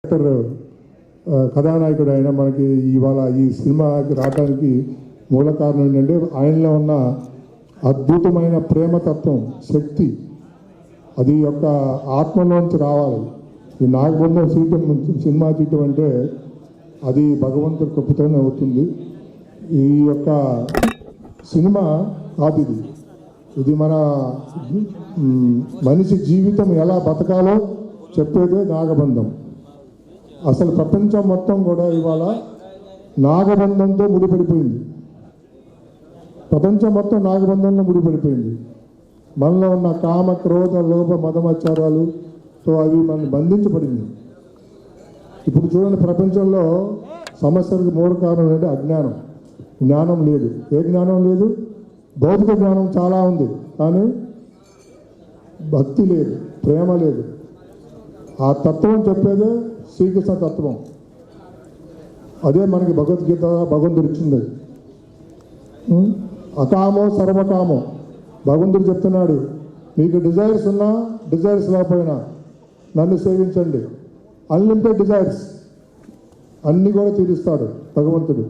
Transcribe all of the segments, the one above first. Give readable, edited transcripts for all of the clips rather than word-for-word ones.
Director కథానాయకుడు అయినా మనకి ఇవాళ ఈ సినిమాకి రావడానికి మూల కారణం ఏంటంటే ఆయనలో ఉన్న అద్భుతమైన ప్రేమతత్వం, శక్తి, అది యొక్క ఆత్మలోంచి రావాలి. ఈ నాగబంధం సినిమా తీయటం అంటే అది భగవంతుడి కృపతోనే అవుతుంది. ఈ యొక్క సినిమా కాదు, ఇది మన మనిషి జీవితం ఎలా బతకాలో చెప్పేదే నాగబంధం. అసలు ప్రపంచం మొత్తం కూడా ఇవాళ నాగబంధంతో ముడిపడిపోయింది. ప్రపంచం మొత్తం నాగబంధంలో ముడిపడిపోయింది. మనలో ఉన్న కామ, క్రోధ, లోభ, మదమత్సరాలతో అవి మనల్ని బంధించబడింది. ఇప్పుడు చూడండి, ప్రపంచంలో సమస్యలకు మూల కారణం ఏంటంటే అజ్ఞానం. జ్ఞానం లేదు. ఏ జ్ఞానం లేదు? భౌతిక జ్ఞానం చాలా ఉంది, కానీ భక్తి లేదు, ప్రేమ లేదు. ఆ తత్వం చెప్పేదే శ్రీకృష్ణ తత్వం. అదే మనకి భగవద్గీత భగవంతుడు ఇచ్చింది. అకామో సర్వకామో. భగవంతుడు చెప్తున్నాడు, మీకు డిజైర్స్ ఉన్నా డిజైర్స్ లేకపోయినా నన్ను సేవించండి. అన్లిమిటెడ్ డిజైర్స్ అన్నీ కూడా తీరుస్తాడు భగవంతుడు.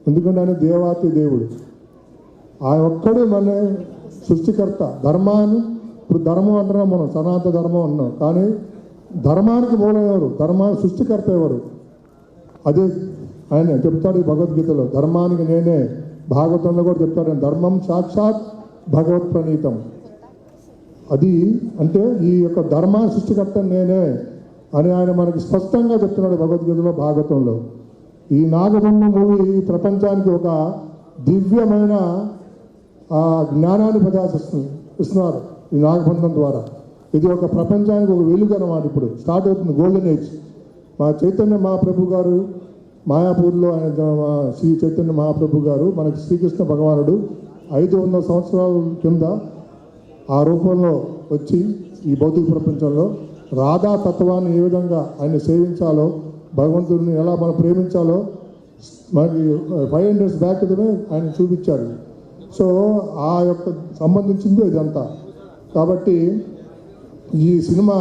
ఎందుకంటే ఆయన దేవాతి దేవుడు. ఆయన ఒక్కడే మన సృష్టికర్త. ధర్మాన్ని ఇప్పుడు ధర్మం అంటున్నాం మనం, సనాతన ధర్మం అన్నాం, కానీ ధర్మానికి మూలం ఎవరు? ధర్మానికి సృష్టికర్త ఎవరు? అదే ఆయన చెప్తాడు భగవద్గీతలో, ధర్మానికి నేనే. భాగవతంలో కూడా చెప్తాడు, ధర్మం సాక్షాత్ భగవత్ ప్రణీతం. అది అంటే ఈ యొక్క ధర్మ సృష్టికర్త నేనే అని ఆయన మనకి స్పష్టంగా చెప్తున్నాడు భగవద్గీతలో, భాగవతంలో. ఈ నాగబంధం మూవీ ప్రపంచానికి ఒక దివ్యమైన జ్ఞానాన్ని ప్రదర్శిస్తున్నారు ఈ నాగబంధం ద్వారా. ఇది ఒక ప్రపంచానికి ఒక వెలుగు అన్నమాట. ఇప్పుడు స్టార్ట్ అవుతుంది గోల్డెన్ ఏజ్. మా చైతన్య మహాప్రభు గారు మాయాపూర్లో, ఆయన శ్రీ చైతన్య మహాప్రభు గారు మనకి శ్రీకృష్ణ భగవానుడు 500 సంవత్సరాల కింద ఆ రూపంలో వచ్చి ఈ భౌతిక ప్రపంచంలో రాధా తత్వాన్ని ఏ విధంగా ఆయన సేవించాలో, భగవంతుడిని ఎలా మనం ప్రేమించాలో మనకి 500 years బ్యాక్ ఆయన చూపించారు. సో ఆ యొక్క సంబంధించింది ఇదంతా. కాబట్టి ఈ సినిమా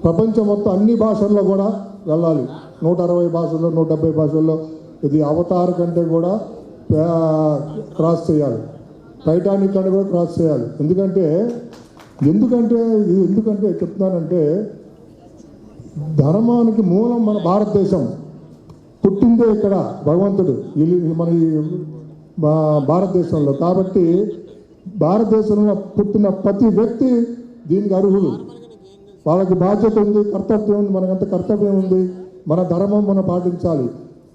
ప్రపంచం మొత్తం అన్ని భాషల్లో కూడా వెళ్ళాలి. 160 భాషల్లో, 170 భాషల్లో. ఇది అవతార్ కంటే కూడా క్రాస్ చేయాలి, టైటానిక్ కంటే కూడా క్రాస్ చేయాలి. ఎందుకంటే చెప్తున్నానంటే ధర్మానికి మూలం మన భారతదేశం. పుట్టిందే ఇక్కడ భగవంతుడు మన భారతదేశంలో. కాబట్టి భారతదేశంలో పుట్టిన ప్రతి వ్యక్తి దీనికి అర్హులు. వాళ్ళకి బాధ్యత ఉంది, కర్తవ్యం ఉంది, మనకంత కర్తవ్యం ఉంది. మన ధర్మం మనం పాటించాలి.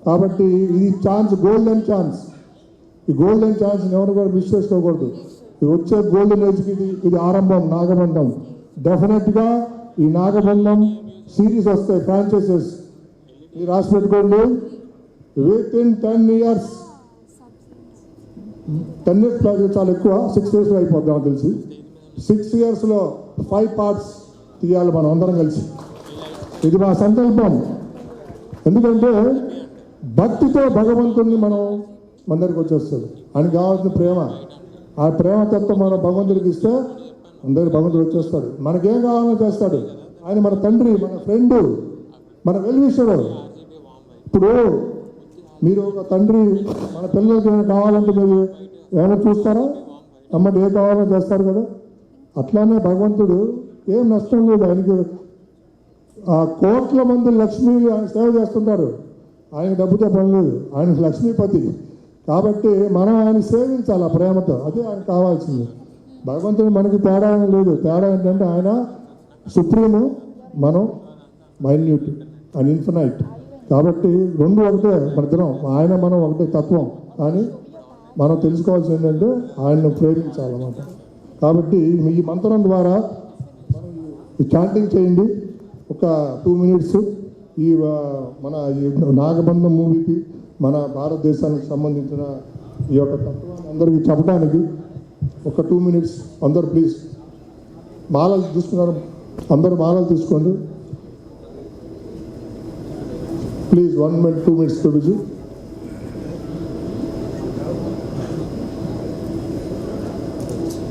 కాబట్టి ఇది ఛాన్స్, గోల్డెన్ ఛాన్స్. ఈ గోల్డెన్ ఛాన్స్ని ఎవరు కూడా మిస్ చేసుకోకూడదు. వచ్చే గోల్డెన్ ఏజ్కి ఇది ఆరంభం. నాగబంధం డెఫినెట్గా ఈ నాగబంధం సిరీస్ వస్తాయి, ఫ్రాంచైజెస్. ఇది రాసి పెట్టుకోండి. విత్ ఇన్ 10 years, 10 years చాలా ఎక్కువ, 6 yearsలో అయిపోద్దామని తెలిసి. 6 yearsలో 5 parts తీయాలి మనం అందరం కలిసి. ఇది మా సంకల్పం. ఎందుకంటే భక్తితో భగవంతుడిని మన దగ్గరికి వచ్చేస్తాడు. ఆయనకు కావాల్సిన ప్రేమ, ఆ ప్రేమతత్వం మనం భగవంతుడికి ఇస్తే అందరికి భగవంతుడు వచ్చేస్తాడు. మనకేం కావాలో చేస్తాడు. ఆయన మన తండ్రి, మన ఫ్రెండ్, మన వెల్విషరు. ఇప్పుడు మీరు ఒక తండ్రి మన పిల్లలకి ఏమైనా కావాలంటే మీరు ఏమైనా చూస్తారా? అమ్మటి ఏ కావాలో చేస్తారు కదా. అట్లానే భగవంతుడు ఏం నష్టం లేదు ఆయనకి. కోట్ల మంది లక్ష్మీలు ఆయన సేవ చేస్తుంటారు. ఆయన డబ్బుతో పని లేదు, ఆయన లక్ష్మీపతి. కాబట్టి మనం ఆయన సేవించాలి ఆ ప్రేమతో. అదే ఆయన కావాల్సింది. భగవంతుడు మనకి తేడా లేదు. తేడా ఏంటంటే ఆయన సుప్రీము, మనం మైన్యూట్ అండ్ ఇన్ఫినైట్. కాబట్టి రెండు ఒకటే, మన ఇద్దరం, ఆయన మనం ఒకటే తత్వం. కానీ మనం తెలుసుకోవాల్సింది ఏంటంటే ఆయన్ను ప్రేమించాలన్నమాట. కాబట్టి ఈ మంత్రం ద్వారా మనం ఈ చాంటింగ్ చేయండి ఒక 2 minutes. ఈ మన ఈ నాగబంధం మూవీకి, మన భారతదేశానికి సంబంధించిన ఈ యొక్క తత్వాన్ని అందరికీ చెప్పడానికి ఒక 2 minutes అందరు ప్లీజ్. మాలలు తీసుకున్నారు, అందరూ మాలలు తీసుకోండి ప్లీజ్. 1 minute 2 minutes Prabhuji.